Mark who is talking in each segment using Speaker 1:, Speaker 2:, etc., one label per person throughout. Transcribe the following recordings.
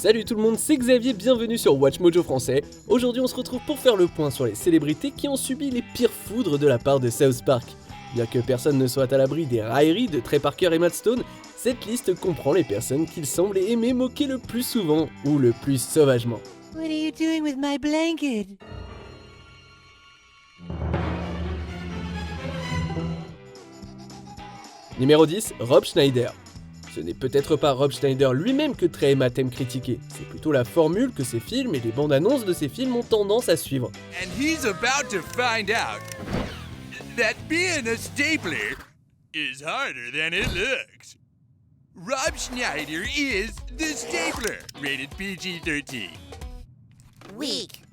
Speaker 1: Salut tout le monde, c'est Xavier, bienvenue sur Watch Mojo français. Aujourd'hui on se retrouve pour faire le point sur les célébrités qui ont subi les pires foudres de la part de South Park. Bien que personne ne soit à l'abri des railleries de Trey Parker et Matt Stone, cette liste comprend les personnes qu'ils semblent aimer moquer le plus souvent ou le plus sauvagement.
Speaker 2: What are you doing with my blanket?
Speaker 1: Numéro 10, Rob Schneider. Ce n'est peut-être pas Rob Schneider lui-même que Trey et Matt aiment critiquer, c'est plutôt la formule que ses films et les bandes annonces de ses films ont tendance à suivre.
Speaker 3: And he's about to find out that being a stapler is harder than it looks. Rob Schneider is the stapler, rated PG-13.
Speaker 2: Weak.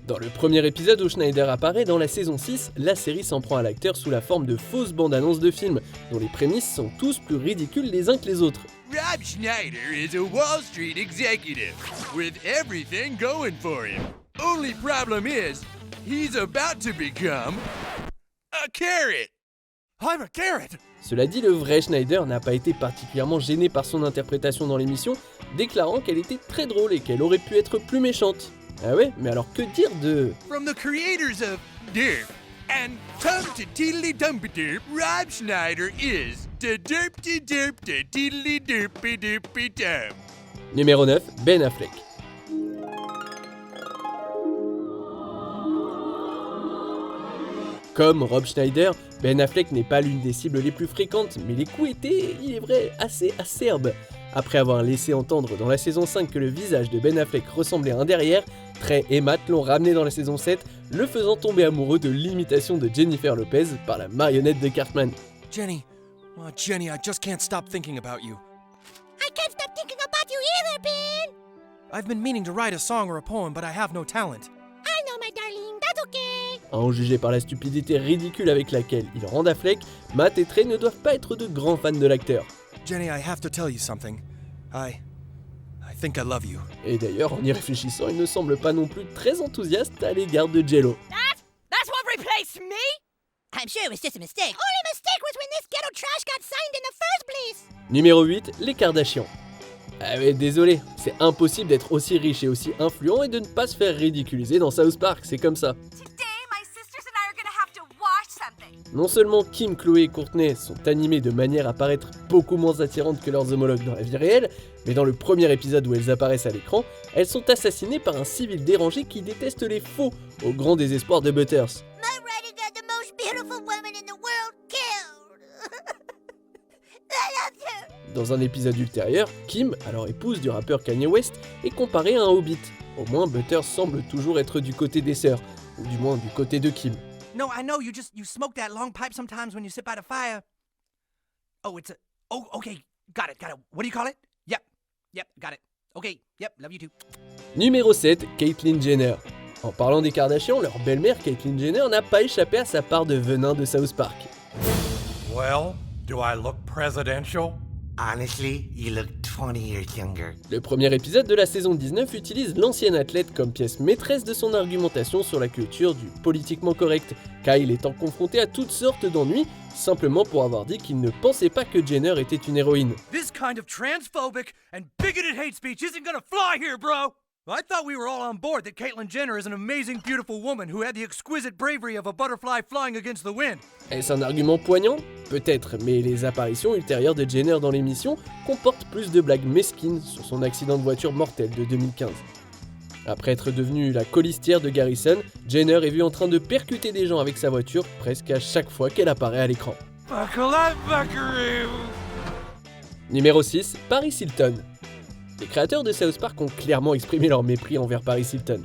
Speaker 1: Dans le premier épisode où Schneider apparaît dans la saison 6, la série s'en prend à l'acteur sous la forme de fausses bandes annonces de films, dont les prémices sont tous plus ridicules les uns que les autres.
Speaker 3: Rob Schneider is a Wall Street executive with everything going for him. Only problem is, he's about to become a carrot. I'm a carrot.
Speaker 1: Cela dit, le vrai Schneider n'a pas été particulièrement gêné par son interprétation dans l'émission, déclarant qu'elle était très drôle et qu'elle aurait pu être plus méchante. Ah ouais, mais alors que dire de...
Speaker 3: From the creators of Derp and Tum to Teedly Dumpy Derp, Rob Schneider is the Derpty Derp to Teedly Derpy Derpy Tum.
Speaker 1: Numéro 9, Ben Affleck. Comme Rob Schneider, Ben Affleck n'est pas l'une des cibles les plus fréquentes, mais les coups étaient, il est vrai, assez acerbes. Après avoir laissé entendre dans la saison 5 que le visage de Ben Affleck ressemblait à un derrière, Trey et Matt l'ont ramené dans la saison 7, le faisant tomber amoureux de l'imitation de Jennifer Lopez par la marionnette de Cartman.
Speaker 4: Jenny, I just can't stop thinking about you.
Speaker 2: I can't stop thinking about you either, Ben!
Speaker 4: I've been meaning to write a song or a poem, but I have no talent.
Speaker 2: I know, my darling, that's okay.
Speaker 1: À en juger par la stupidité ridicule avec laquelle ils rendent Affleck, Matt et Trey ne doivent pas être de grands fans de l'acteur.
Speaker 4: Jenny, I have to tell you something. I think I love you.
Speaker 1: Et d'ailleurs, en y réfléchissant, il ne semble pas non plus très enthousiaste à l'égard de Jello.
Speaker 2: That's what replaced me? I'm sure it was just a mistake. Only mistake was when this ghetto trash got signed in the first place.
Speaker 1: Numéro 8, les Kardashians. Ah ouais, désolé, c'est impossible d'être aussi riche et aussi influent et de ne pas se faire ridiculiser dans South Park, c'est comme ça. Non seulement Kim, Chloé et Courtney sont animées de manière à paraître beaucoup moins attirantes que leurs homologues dans la vie réelle, mais dans le premier épisode où elles apparaissent à l'écran, elles sont assassinées par un civil dérangé qui déteste les faux, au grand désespoir de Butters.
Speaker 2: My writing got the most beautiful woman in the world killed. I love you.
Speaker 1: Dans un épisode ultérieur, Kim, alors épouse du rappeur Kanye West, est comparée à un hobbit. Au moins, Butters semble toujours être du côté des sœurs, ou du moins du côté de Kim.
Speaker 4: No, I know you smoke that long pipe sometimes when you sit by the fire. Oh, okay, got it. What do you call it? Yep, got it. Okay, yep, love you too.
Speaker 1: Numéro 7, Caitlyn Jenner. En parlant des Kardashians, leur belle-mère Caitlyn Jenner n'a pas échappé à sa part de venin de South Park.
Speaker 5: Well, do I look presidential?
Speaker 6: Honestly, you look 20 years younger.
Speaker 1: Le premier épisode de la saison 19 utilise l'ancienne athlète comme pièce maîtresse de son argumentation sur la culture du politiquement correct, Kyle étant confronté à toutes sortes d'ennuis, simplement pour avoir dit qu'il ne pensait pas que Jenner était une héroïne.
Speaker 4: This kind of transphobic and bigoted hate speech isn't gonna fly here, bro! I thought we were all on board that Caitlyn Jenner is an amazing, beautiful woman who had the exquisite bravery of a butterfly flying against the wind.
Speaker 1: Est-ce un argument poignant? Peut-être, mais les apparitions ultérieures de Jenner dans l'émission comportent plus de blagues mesquines sur son accident de voiture mortel de 2015. Après être devenue la colistière de Garrison, Jenner est vue en train de percuter des gens avec sa voiture presque à chaque fois qu'elle apparaît à l'écran. Numéro 6, Paris Hilton. Les créateurs de South Park ont clairement exprimé leur mépris envers Paris Hilton.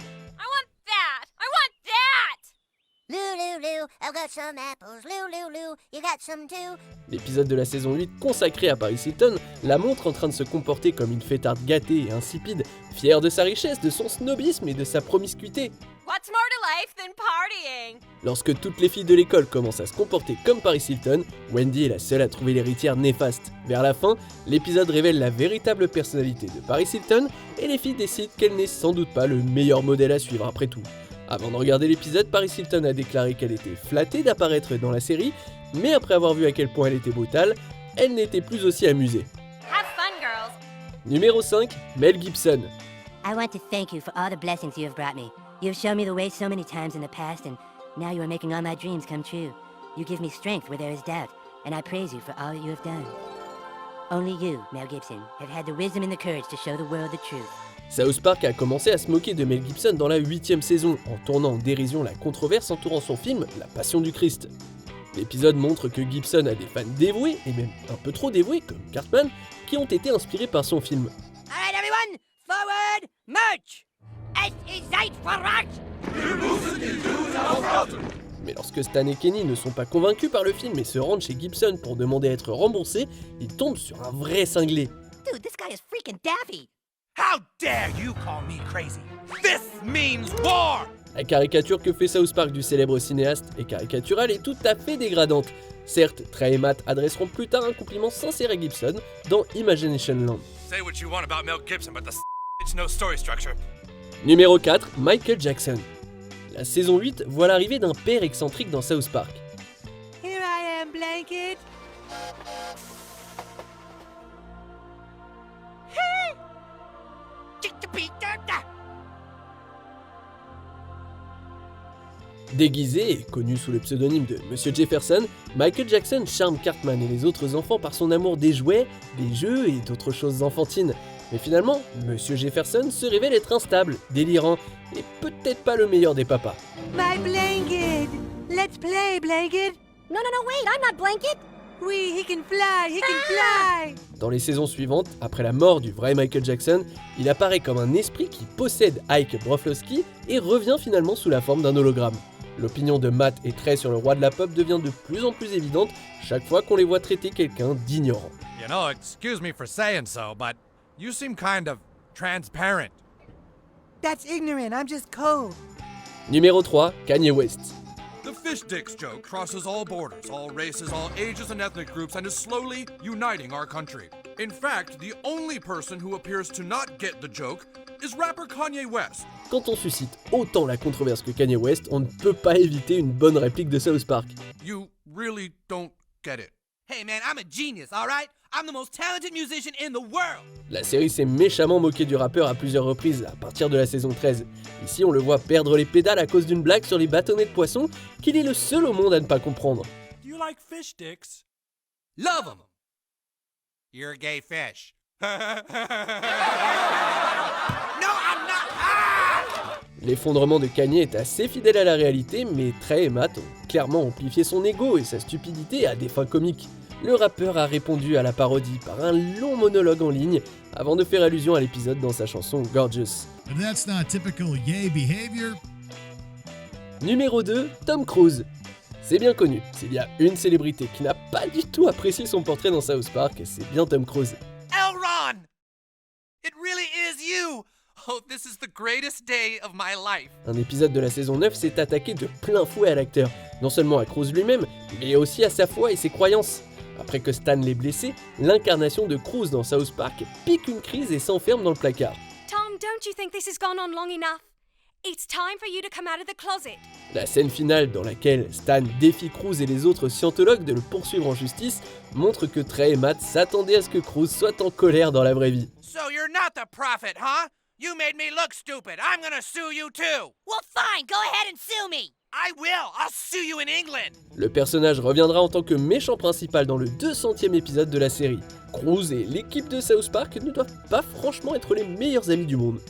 Speaker 2: Lou, I've got some apples. Lou, you got some too.
Speaker 1: L'épisode de la saison 8 consacré à Paris Hilton la montre en train de se comporter comme une fêtarde gâtée et insipide, fière de sa richesse, de son snobisme et de sa promiscuité.
Speaker 7: What's more to life than partying?
Speaker 1: Lorsque toutes les filles de l'école commencent à se comporter comme Paris Hilton, Wendy est la seule à trouver l'héritière néfaste. Vers la fin, l'épisode révèle la véritable personnalité de Paris Hilton et les filles décident qu'elle n'est sans doute pas le meilleur modèle à suivre après tout. Avant de regarder l'épisode, Paris Hilton a déclaré qu'elle était flattée d'apparaître dans la série, mais après avoir vu à quel point elle était brutale, elle n'était plus aussi amusée.
Speaker 7: Have fun, girls.
Speaker 1: Numéro 5, Mel Gibson.
Speaker 8: I want to thank you for all the blessings you have brought me. You have shown me the way so many times in the past, and now you are making all my dreams come true. You give me strength where there is doubt, and I praise you for all that you have done. Only you, Mel Gibson, have had the wisdom and the courage to show the world the truth.
Speaker 1: South Park a commencé à se moquer de Mel Gibson dans la 8ème saison, en tournant en dérision la controverse entourant son film La Passion du Christ. L'épisode montre que Gibson a des fans dévoués, et même un peu trop dévoués, comme Cartman, qui ont été inspirés par son film.
Speaker 2: Alright, everyone, forward, march! Es ist Zeit für March!
Speaker 1: Mais lorsque Stan et Kenny ne sont pas convaincus par le film et se rendent chez Gibson pour demander à être remboursés, ils tombent sur un vrai cinglé.
Speaker 2: Dude, this guy is freaking daffy!
Speaker 4: How dare you call me crazy? This means war!
Speaker 1: La caricature que fait South Park du célèbre cinéaste est caricaturale et tout à fait dégradante. Certes, Trey et Matt adresseront plus tard un compliment sincère à Gibson dans Imagination Land.
Speaker 4: Say what you want about Mel Gibson, but the it's no story structure.
Speaker 1: Numéro 4, Michael Jackson. La saison 8 voit l'arrivée d'un père excentrique dans South Park.
Speaker 2: Here I am, Blanket!
Speaker 1: Déguisé et connu sous le pseudonyme de Monsieur Jefferson, Michael Jackson charme Cartman et les autres enfants par son amour des jouets, des jeux et d'autres choses enfantines. Mais finalement, Monsieur Jefferson se révèle être instable, délirant et peut-être pas le meilleur des papas.
Speaker 2: My blanket! Let's play, Blanket!
Speaker 8: No, wait, I'm not Blanket!
Speaker 2: Oui, he can fly!
Speaker 1: Dans les saisons suivantes, après la mort du vrai Michael Jackson, il apparaît comme un esprit qui possède Ike Broflovski et revient finalement sous la forme d'un hologramme. L'opinion de Matt et Trey sur le roi de la pop devient de plus en plus évidente chaque fois qu'on les voit traiter quelqu'un d'ignorant.
Speaker 5: You know, excuse me for saying so, but you seem kind of transparent.
Speaker 2: That's ignorant, I'm just cold.
Speaker 1: Numéro 3, Kanye West.
Speaker 3: The fish dicks joke crosses all borders, all races, all ages and ethnic groups, and is slowly uniting our country. In fact, the only person who appears to not get the joke is rapper Kanye West.
Speaker 1: Quand on suscite autant la controverse que Kanye West, on ne peut pas éviter une bonne réplique de South Park.
Speaker 3: You really don't get it.
Speaker 4: Hey man, I'm a genius, alright? I'm the most talented musician in the world!
Speaker 1: La série s'est méchamment moquée du rappeur à plusieurs reprises à partir de la saison 13. Ici, on le voit perdre les pédales à cause d'une blague sur les bâtonnets de poisson qu'il est le seul au monde à ne pas comprendre.
Speaker 5: Do you like fish sticks?
Speaker 4: Love 'em!
Speaker 6: You're a gay fish.
Speaker 4: No, I'm not! Ah!
Speaker 1: L'effondrement de Kanye est assez fidèle à la réalité, mais Trey et Matt ont clairement amplifié son ego et sa stupidité à des fins comiques. Le rappeur a répondu à la parodie par un long monologue en ligne avant de faire allusion à l'épisode dans sa chanson Gorgeous.
Speaker 9: But that's not typical gay behavior.
Speaker 1: Numéro 2, Tom Cruise. C'est bien connu, s'il y a une célébrité qui n'a pas du tout apprécié son portrait dans South Park, c'est bien Tom Cruise.
Speaker 4: Elron! It really is you! Oh, this is the greatest day of my life.
Speaker 1: Un épisode de la saison 9 s'est attaqué de plein fouet à l'acteur, non seulement à Cruise lui-même, mais aussi à sa foi et ses croyances. Après que Stan l'ait blessé, l'incarnation de Cruise dans South Park pique une crise et s'enferme dans le placard.
Speaker 7: Tom, don't you think this has gone on long enough? It's time for you to come out of the closet.
Speaker 1: La scène finale dans laquelle Stan défie Cruise et les autres scientologues de le poursuivre en justice montre que Trey et Matt s'attendaient à ce que Cruise soit en colère dans la vraie vie.
Speaker 4: So you're not the prophet, huh? You made me look stupid. I'm gonna sue you too.
Speaker 2: Well, fine, go ahead and sue me!
Speaker 4: I will. I'll sue you in England.
Speaker 1: Le personnage reviendra en tant que méchant principal dans le 200e épisode de la série. Cruise et l'équipe de South Park ne doivent pas franchement être les meilleurs amis du monde.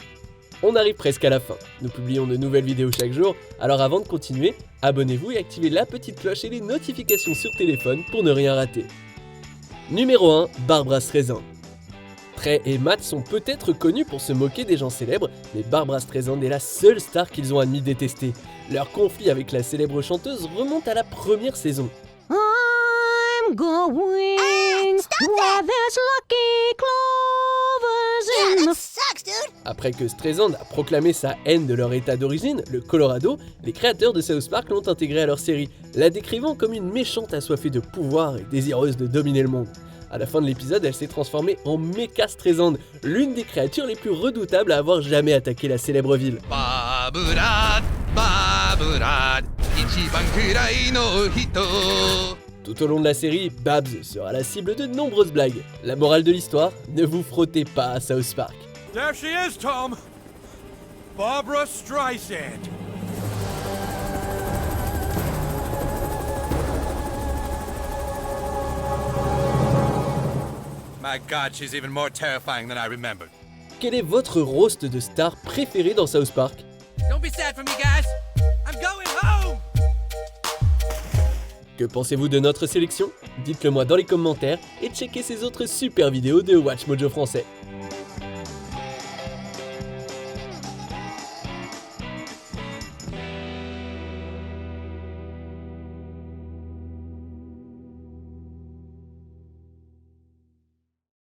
Speaker 1: On arrive presque à la fin. Nous publions de nouvelles vidéos chaque jour, alors avant de continuer, abonnez-vous et activez la petite cloche et les notifications sur téléphone pour ne rien rater. Numéro 1, Barbra Streisand. Trey et Matt sont peut-être connus pour se moquer des gens célèbres, mais Barbra Streisand est la seule star qu'ils ont admis détester. Leur conflit avec la célèbre chanteuse remonte à la première saison.
Speaker 8: I'm going where there's lucky clovers in the...
Speaker 2: sucks, dude!
Speaker 1: Après que Streisand a proclamé sa haine de leur état d'origine, le Colorado, les créateurs de South Park l'ont intégrée à leur série, la décrivant comme une méchante assoiffée de pouvoir et désireuse de dominer le monde. À la fin de l'épisode, elle s'est transformée en Mecha Streisand, l'une des créatures les plus redoutables à avoir jamais attaqué la célèbre ville. Tout au long de la série, Babs sera la cible de nombreuses blagues. La morale de l'histoire, ne vous frottez pas à South Park.
Speaker 5: There she is, Tom.
Speaker 4: Barbara Streisand.
Speaker 6: My God, she's even more terrifying than I remembered.
Speaker 1: Quel est votre roast de star préféré dans South Park?
Speaker 4: Don't be sad for me, guys. I'm going home.
Speaker 1: Que pensez-vous de notre sélection? Dites-le moi dans les commentaires et checkez ces autres super vidéos de Watch Mojo français.